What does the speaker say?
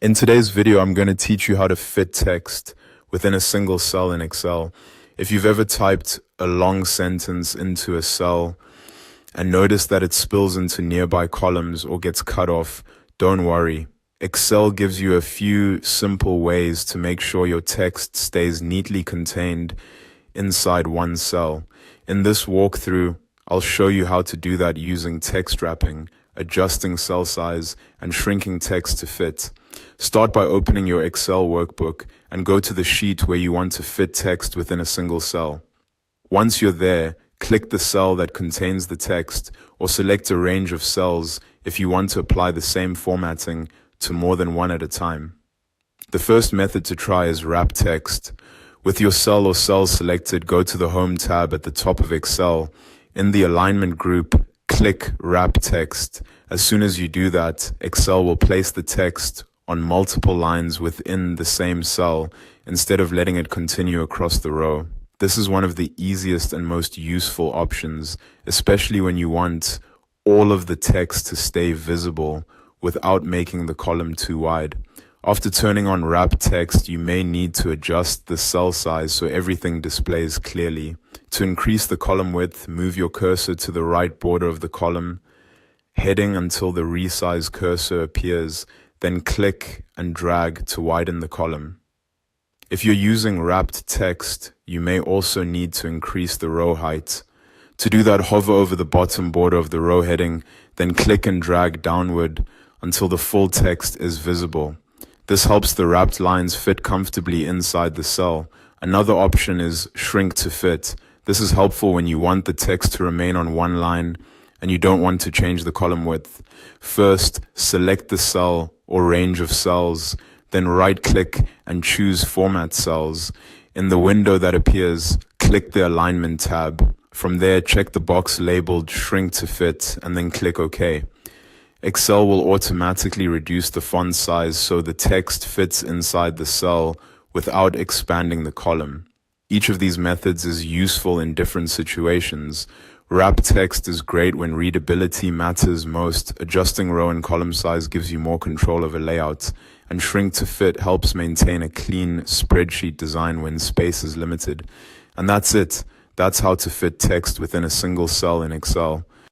In today's video, I'm going to teach you how to fit text within a single cell in Excel. If you've ever typed a long sentence into a cell and noticed that it spills into nearby columns or gets cut off, don't worry. Excel gives you a few simple ways to make sure your text stays neatly contained inside one cell. In this walkthrough, I'll show you how to do that using text wrapping, adjusting cell size, and shrinking text to fit. Start by opening your Excel workbook and go to the sheet where you want to fit text within a single cell. Once you're there, click the cell that contains the text or select a range of cells if you want to apply the same formatting to more than one at a time. The first method to try is wrap text. With your cell or cells selected, go to the Home tab at the top of Excel. In the Alignment group, click Wrap Text. As soon as you do that, Excel will place the text on multiple lines within the same cell instead of letting it continue across the row. This is one of the easiest and most useful options, especially when you want all of the text to stay visible without making the column too wide. After turning on Wrap Text, you may need to adjust the cell size so everything displays clearly. To increase the column width, move your cursor to the right border of the column, heading until the resize cursor appears, then click and drag to widen the column. If you're using wrapped text, you may also need to increase the row height. To do that, hover over the bottom border of the row heading, then click and drag downward until the full text is visible. This helps the wrapped lines fit comfortably inside the cell. Another option is shrink to fit. This is helpful when you want the text to remain on one line and you don't want to change the column width. First, select the cell or range of cells, then right-click and choose Format Cells. In the window that appears, click the Alignment tab. From there, check the box labeled Shrink to Fit and then click OK. Excel will automatically reduce the font size so the text fits inside the cell without expanding the column. Each of these methods is useful in different situations. Wrap text is great when readability matters most. Adjusting row and column size gives you more control over layout. And shrink to fit helps maintain a clean spreadsheet design when space is limited. And that's it. That's how to fit text within a single cell in Excel.